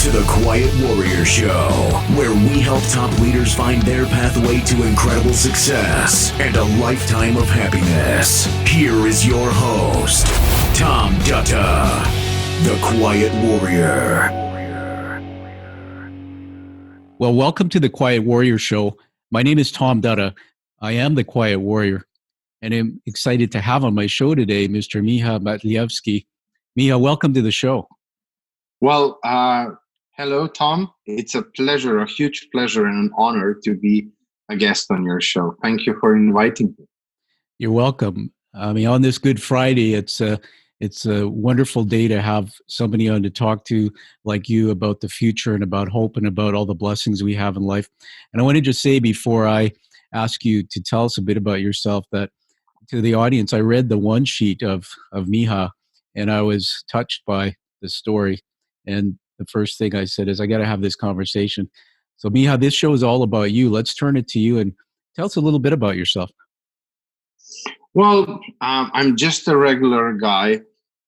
to the Quiet Warrior Show, where we help top leaders find their pathway to incredible success and a lifetime of happiness. Here is your host, Tom Dutta, the Quiet Warrior. Well, welcome to the Quiet Warrior Show. My name is Tom Dutta. I am the Quiet Warrior, and I'm excited to have on my show today Mr. Miha Matlievski. Miha, welcome to the show. Well, hello, Tom. It's a pleasure, a huge pleasure and an honor to be a guest on your show. Thank you for inviting me. You're welcome. I mean, on this Good Friday, it's a wonderful day to have somebody on to talk to like you about the future and about hope and about all the blessings we have in life. And I want to just say before I ask you to tell us a bit about yourself that to the audience, I read the one sheet of Miha and I was touched by the story. And the first thing I said is, I got to have this conversation. So Miha, this show is all about you. Let's turn it to you and tell us a little bit about yourself. Well, I'm just a regular guy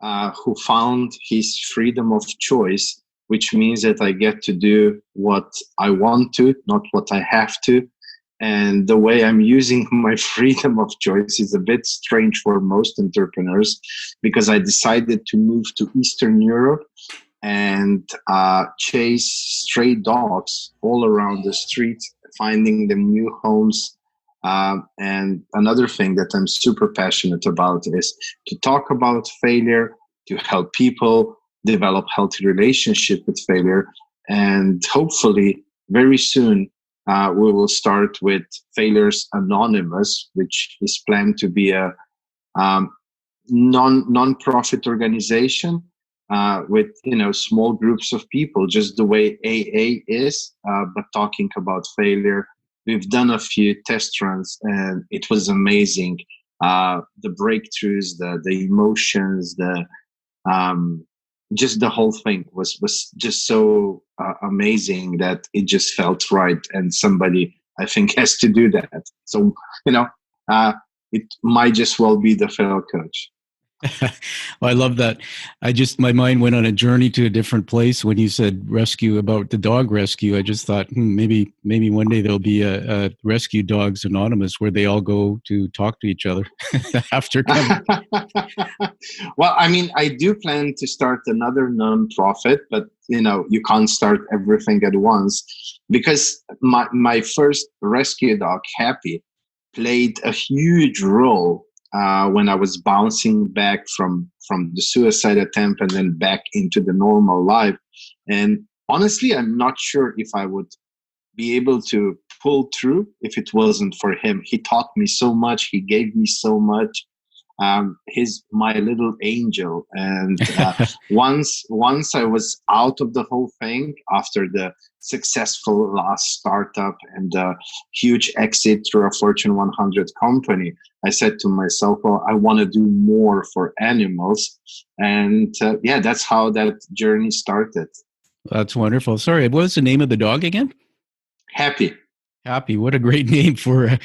who found his freedom of choice, which means that I get to do what I want to, not what I have to. And the way I'm using my freedom of choice is a bit strange for most entrepreneurs, because I decided to move to Eastern Europe and chase stray dogs all around the streets, finding them new homes. And another thing that I'm super passionate about is to talk about failure, to help people develop healthy relationship with failure. And hopefully very soon, we will start with Failures Anonymous, which is planned to be a non-profit organization with small groups of people, just the way AA is, but talking about failure. We've done a few test runs, and it was amazing. The breakthroughs, the emotions, just the whole thing was just so amazing that it just felt right. And somebody, I think, has to do that. So, it might just well be the fellow coach. Well, I love that. My mind went on a journey to a different place when you said rescue, about the dog rescue. I just thought, maybe one day there'll be a Rescue Dogs Anonymous where they all go to talk to each other after coming. Well, I mean, I do plan to start another nonprofit, but you can't start everything at once, because my first rescue dog, Happy, played a huge role when I was bouncing back from the suicide attempt and then back into the normal life. And honestly, I'm not sure if I would be able to pull through if it wasn't for him. He taught me so much. He gave me so much. He's my little angel. And once I was out of the whole thing after the successful last startup and the huge exit through a Fortune 100 company, I said to myself, well, I want to do more for animals. And that's how that journey started. That's wonderful. Sorry, what was the name of the dog again? Happy. Happy. What a great name for...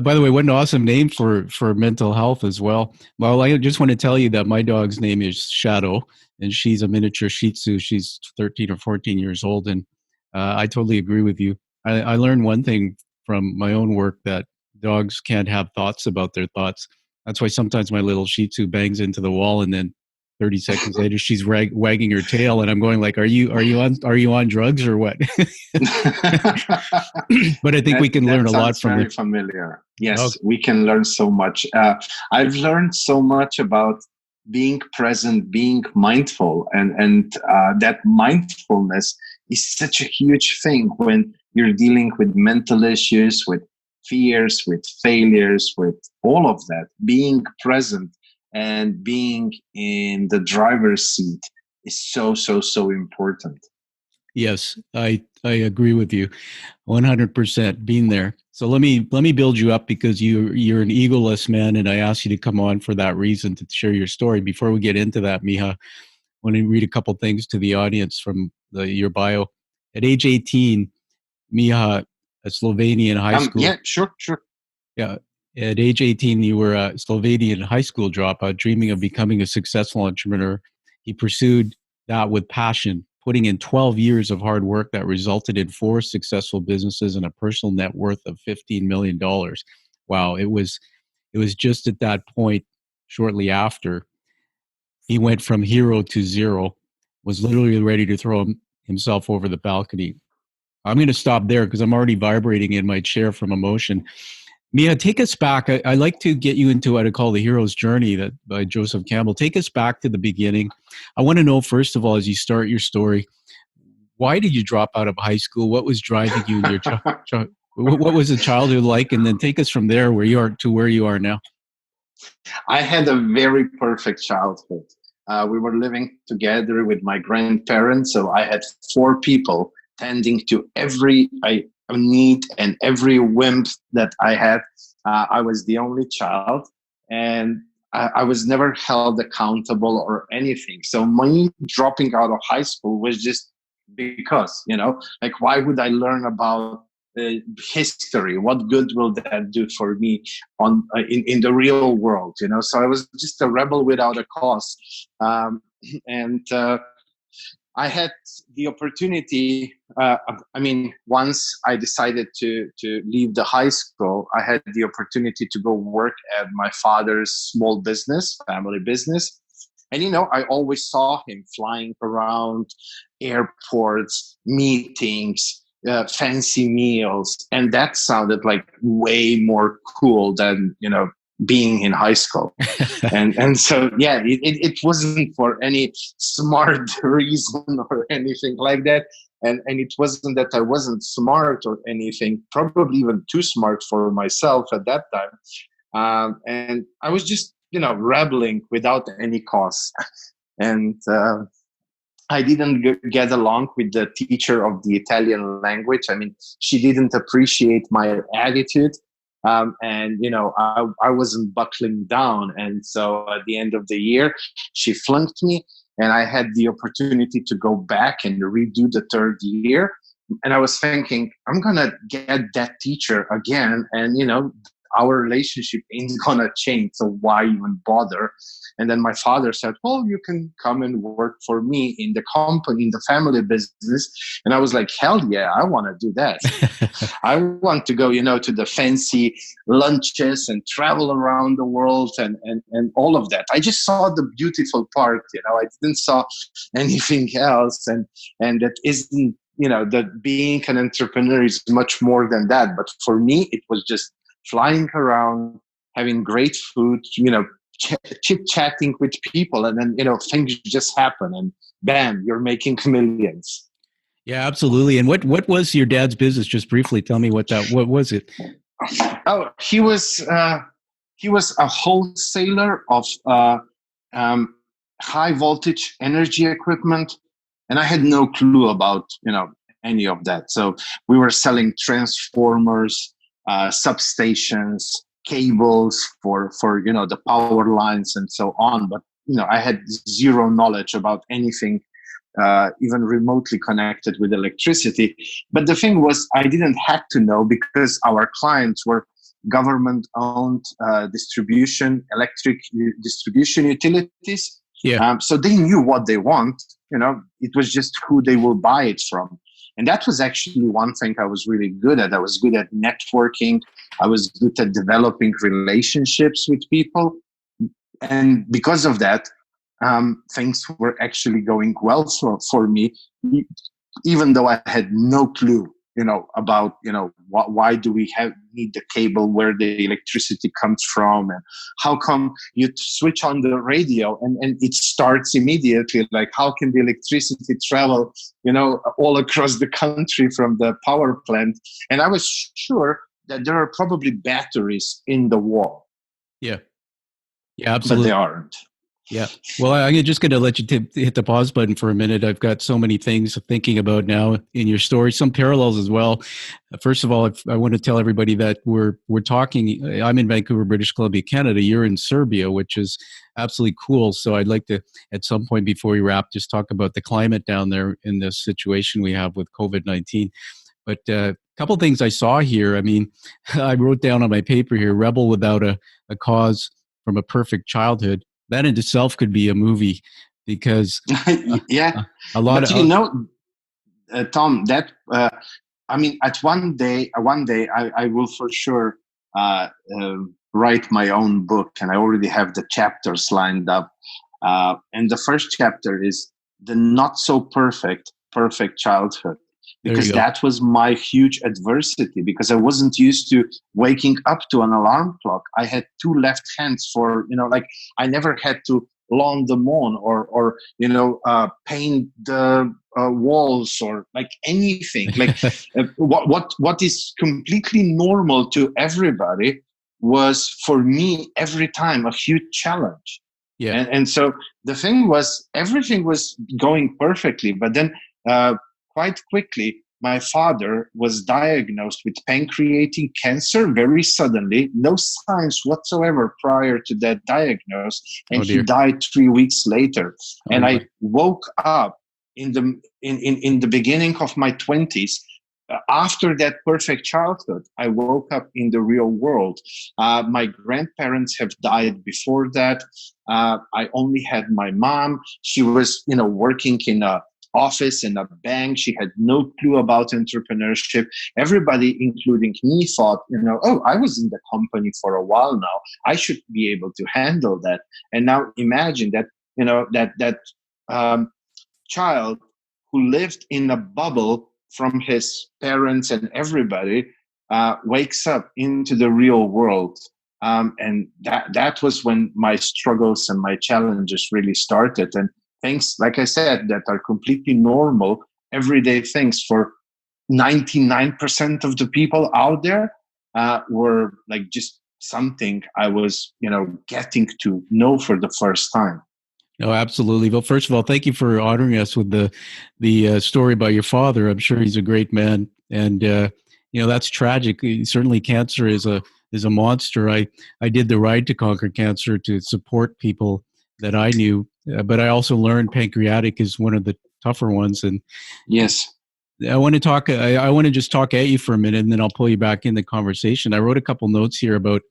by the way, what an awesome name for mental health as well. Well, I just want to tell you that my dog's name is Shadow, and she's a miniature Shih Tzu. She's 13 or 14 years old, and I totally agree with you. I learned one thing from my own work, that dogs can't have thoughts about their thoughts. That's why sometimes my little Shih Tzu bangs into the wall, and then 30 seconds later, she's wagging her tail, and I'm going like, "Are you on drugs or what?" But I think we can learn a lot from very it. Familiar. Yes, We can learn so much. I've learned so much about being present, being mindful, and that mindfulness is such a huge thing when you're dealing with mental issues, with fears, with failures, with all of that. Being present and being in the driver's seat is so important. Yes, I agree with you 100%, being there. So let me build you up, because you're an egoless man, and I asked you to come on for that reason, to share your story. Before we get into that, Miha, I want to read a couple things to the audience from your bio. At age 18, Miha, a Slovenian high school. Yeah, sure. Yeah. At age 18, you were a Slovenian high school dropout, dreaming of becoming a successful entrepreneur. He pursued that with passion, putting in 12 years of hard work that resulted in 4 successful businesses and a personal net worth of $15 million. Wow, it was just at that point, shortly after, he went from hero to zero, was literally ready to throw himself over the balcony. I'm going to stop there because I'm already vibrating in my chair from emotion. Miha, take us back. I like to get you into what I call the hero's journey that by Joseph Campbell. Take us back to the beginning. I want to know, first of all, as you start your story, why did you drop out of high school? What was driving you in your what was the childhood like? And then take us from there where you are to where you are now. I had a very perfect childhood. We were living together with my grandparents, so I had 4 people tending to every need and every whim that I had. I was the only child, and I was never held accountable or anything. So my dropping out of high school was just because, like, why would I learn about history? What good will that do for me in the real world? So I was just a rebel without a cause, and I had the opportunity. Once I decided to leave the high school, I had the opportunity to go work at my father's small business, family business. And, I always saw him flying around airports, meetings, fancy meals. And that sounded like way more cool than, being in high school. and so, yeah, it wasn't for any smart reason or anything like that. And it wasn't that I wasn't smart or anything, probably even too smart for myself at that time. And I was just, rebelling without any cause. And I didn't get along with the teacher of the Italian language. I mean, she didn't appreciate my attitude. And, I wasn't buckling down. And so at the end of the year, she flunked me, and I had the opportunity to go back and redo the 3rd year. And I was thinking, I'm going to get that teacher again. And, our relationship ain't going to change. So why even bother? And then my father said, well, you can come and work for me in the company, in the family business. And I was like, hell yeah, I want to do that. I want to go, to the fancy lunches and travel around the world and all of that. I just saw the beautiful part, I didn't saw anything else. And that isn't, that being an entrepreneur is much more than that. But for me, it was just flying around, having great food, chit-chatting with people, and then, things just happen, and bam, you're making millions. Yeah, absolutely. And what was your dad's business? Just briefly tell me what was it? Oh, he was a wholesaler of high voltage energy equipment, and I had no clue about, any of that. So we were selling transformers, substations, cables for the power lines and so on. But I had zero knowledge about anything even remotely connected with electricity. But the thing was, I didn't have to know because our clients were government-owned electric distribution utilities. Yeah. So they knew what they want. It was just who they will buy it from. And that was actually one thing I was really good at. I was good at networking. I was good at developing relationships with people. And because of that, things were actually going well for me, even though I had no clue, about, why do we need the cable, where the electricity comes from, and how come you switch on the radio and it starts immediately? Like, how can the electricity travel, all across the country from the power plant? And I was sure that there are probably batteries in the wall. Yeah. Yeah, absolutely. But they aren't. Yeah. Well, I'm just going to let you hit the pause button for a minute. I've got so many things thinking about now in your story, some parallels as well. First of all, I want to tell everybody that we're talking. I'm in Vancouver, British Columbia, Canada. You're in Serbia, which is absolutely cool. So I'd like to, at some point before we wrap, just talk about the climate down there in this situation we have with COVID-19. But a couple of things I saw here. I mean, I wrote down on my paper here, rebel without a cause from a perfect childhood. That in itself could be a movie. because Yeah, a lot but of Tom, that I mean, at one day, I will for sure write my own book, and I already have the chapters lined up. And the first chapter is the not so perfect childhood, there you because go. that was my huge adversity, because I wasn't used to waking up to an alarm clock. I had two left hands for, like, I never had to lawn the lawn or paint the walls or like anything. Like what is completely normal to everybody was for me every time a huge challenge. Yeah. And so the thing was, everything was going perfectly, but then quite quickly, my father was diagnosed with pancreatic cancer very suddenly, no signs whatsoever prior to that diagnosis, and Oh he dear. died 3 weeks later. Oh, And I my. woke up in the beginning of my 20s. After that perfect childhood, I woke up in the real world. My grandparents have died before that. I only had my mom. She was, working in a office in a bank. She had no clue about entrepreneurship. Everybody, including me, thought, oh, I was in the company for a while now. I should be able to handle that. And now imagine that, that child who lived in a bubble from his parents and everybody wakes up into the real world. And that was when my struggles and my challenges really started. And things, like I said, that are completely normal, everyday things for 99% of the people out there were like just something I was, getting to know for the first time. No, absolutely. Well, first of all, thank you for honoring us with the story about your father. I'm sure he's a great man, and that's tragic. Certainly, cancer is a monster. I did the Ride to Conquer Cancer to support people that I knew, but I also learned pancreatic is one of the tougher ones. And Yes. I want to talk. I want to just talk at you for a minute, and then I'll pull you back in the conversation. I wrote a couple notes here about.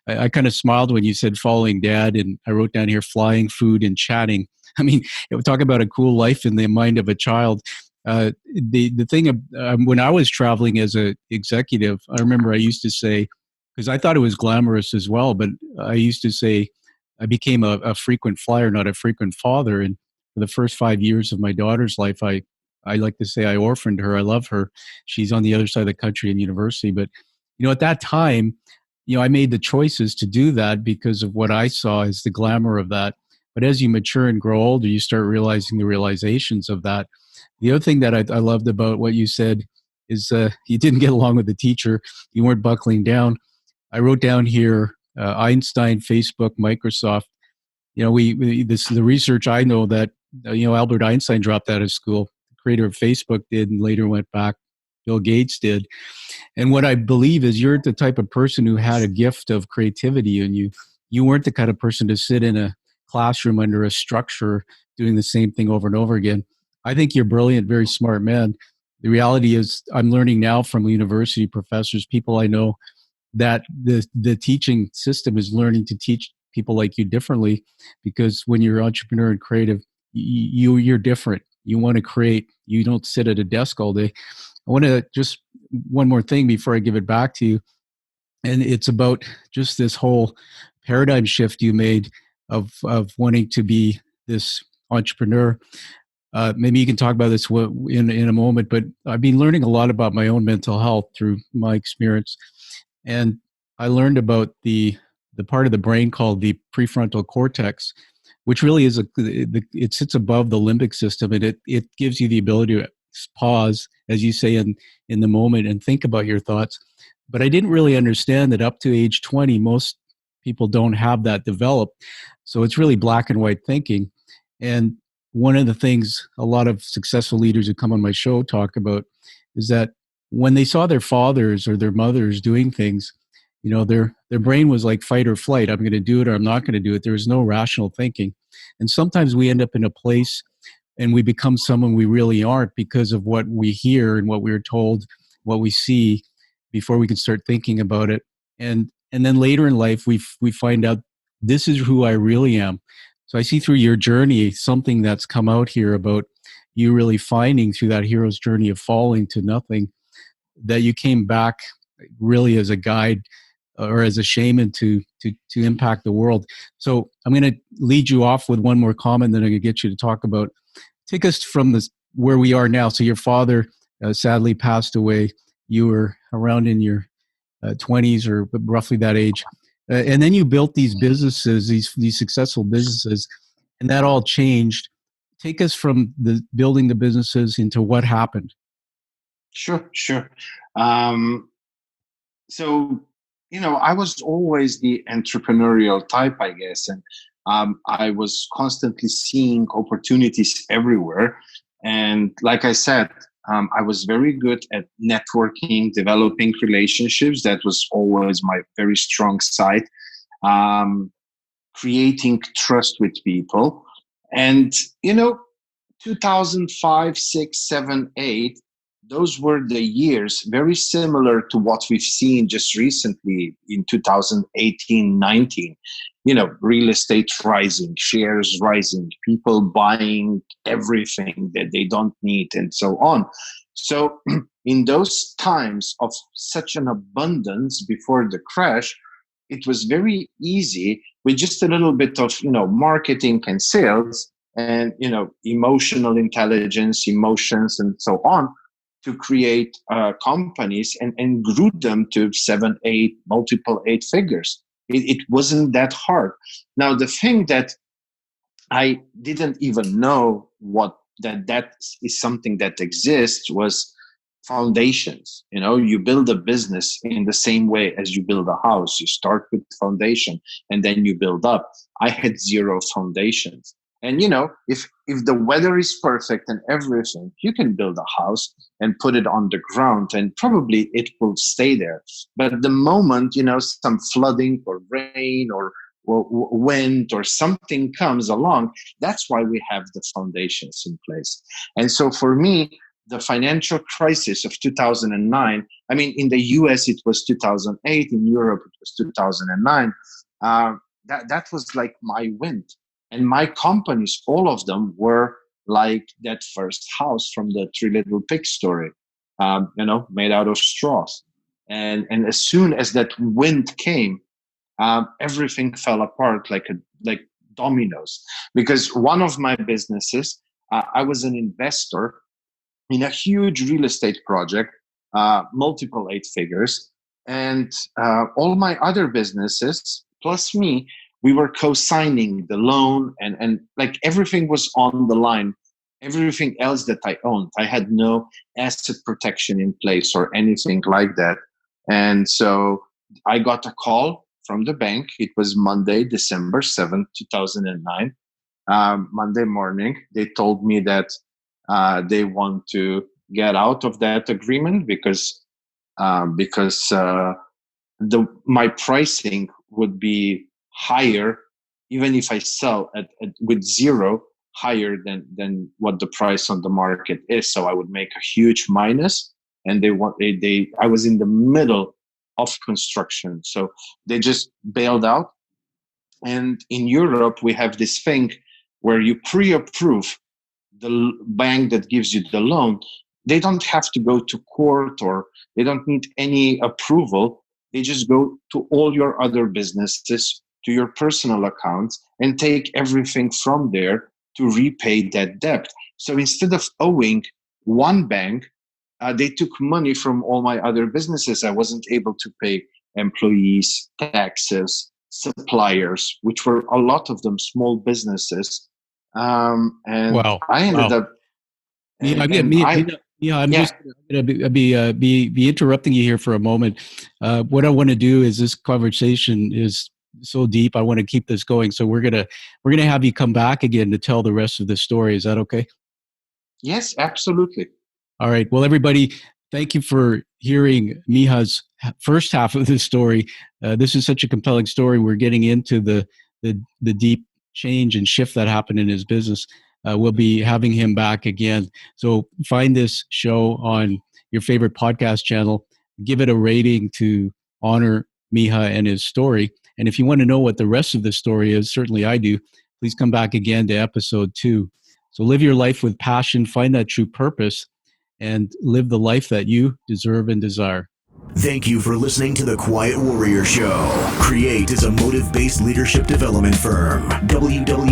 I kind of smiled when you said following dad, and I wrote down here flying, food, and chatting. I mean, talk about a cool life in the mind of a child. The thing when I was traveling as a executive, I remember I used to say, because I thought it was glamorous as well, but I used to say I became a frequent flyer, not a frequent father. And for the first 5 years of my daughter's life, I like to say I orphaned her. I love her. She's on the other side of the country in university. But, at that time, I made the choices to do that because of what I saw as the glamour of that. But as you mature and grow older, you start realizing the realizations of that. The other thing that I loved about what you said is you didn't get along with the teacher. You weren't buckling down. I wrote down here Einstein, Facebook, Microsoft. The research I know that Albert Einstein dropped out of school, the creator of Facebook did, and later went back. Bill Gates did. And what I believe is you're the type of person who had a gift of creativity, and you weren't the kind of person to sit in a classroom under a structure doing the same thing over and over again. I think you're brilliant, very smart man. The reality is I'm learning now from university professors, people I know, that the teaching system is learning to teach people like you differently, because when you're entrepreneur and creative, you're different. You want to create. You don't sit at a desk all day. I want to just one more thing before I give it back to you, and it's about just this whole paradigm shift you made of wanting to be this entrepreneur. Maybe you can talk about this in a moment, but I've been learning a lot about my own mental health through my experience. And I learned about the part of the brain called the prefrontal cortex, which really is it sits above the limbic system, and it gives you the ability to pause, as you say, in the moment and think about your thoughts. But I didn't really understand that up to age 20, most people don't have that developed. So it's really black and white thinking. And one of the things a lot of successful leaders who come on my show talk about is that when they saw their fathers or their mothers doing things, their brain was like fight or flight. I'm going to do it or I'm not going to do it. There was no rational thinking. And sometimes we end up in a place and we become someone we really aren't because of what we hear and what we're told, what we see, before we can start thinking about it. And then later in life, we find out this is who I really am. So I see through your journey something that's come out here about you really finding through that hero's journey of falling to nothing that you came back really as a guide or as a shaman to impact the world. So I'm going to lead you off with one more comment, then I'm going to get you to talk about. Take us from this where we are now. So your father sadly passed away. You were around in your 20s or roughly that age, and then you built these businesses, these successful businesses, and that all changed. Take us from the building the businesses into what happened. Sure. Um, so, I was always the entrepreneurial type, I guess, and I was constantly seeing opportunities everywhere. And like I said, I was very good at networking, developing relationships. That was always my very strong side. Creating trust with people. And, 2005, 6, 7, 8, those were the years very similar to what we've seen just recently in 2018, 19. Real estate rising, shares rising, people buying everything that they don't need, and so on. So, in those times of such an abundance before the crash, it was very easy with just a little bit of marketing and sales and emotional intelligence, emotions, and so on, to create companies and grew them to 7, 8, multiple 8 figures. It wasn't that hard. Now, the thing that I didn't even know what that is something that exists was foundations. You build a business in the same way as you build a house. You start with foundation and then you build up. I had 0 foundations. And if the weather is perfect and everything, you can build a house and put it on the ground and probably it will stay there. But the moment some flooding or rain or wind or something comes along, that's why we have the foundations in place. And so for me, the financial crisis of 2009, I mean, in the US, it was 2008. In Europe, it was 2009. That was like my wind. And my companies, all of them were like that first house from the Three Little Pigs story, made out of straws. And as soon as that wind came, everything fell apart like dominoes. Because one of my businesses, I was an investor in a huge real estate project, multiple 8 figures. And all my other businesses, plus me, we were co-signing the loan and like everything was on the line. Everything else that I owned, I had no asset protection in place or anything like that. And so I got a call from the bank. It was Monday, December 7th, 2009. Monday morning, they told me that they want to get out of that agreement because my pricing would be higher, even if I sell at with 0, higher than what the price on the market is. So I would make a huge minus. And I was in the middle of construction, so they just bailed out. And in Europe, we have this thing where you pre-approve the bank that gives you the loan. They don't have to go to court or they don't need any approval. They just go to all your other businesses, to your personal accounts, and take everything from there to repay that debt. So instead of owing one bank, they took money from all my other businesses. I wasn't able to pay employees, taxes, suppliers, which were a lot of them small businesses. And Wow. I ended up. I'm just going to be interrupting you here for a moment. What I want to do is this conversation is so deep. I want to keep this going, so we're gonna have you come back again to tell the rest of the story. Is that okay? Yes, absolutely. All right. Well, everybody, thank you for hearing Miha's first half of the story. This is such a compelling story. We're getting into the deep change and shift that happened in his business. We'll be having him back again. So find this show on your favorite podcast channel. Give it a rating to honor Miha and his story. And if you want to know what the rest of the story is, certainly I do, please come back again to episode 2. So live your life with passion, find that true purpose, and live the life that you deserve and desire. Thank you for listening to The Quiet Warrior Show. Create is a motive-based leadership development firm. www.kreat.ca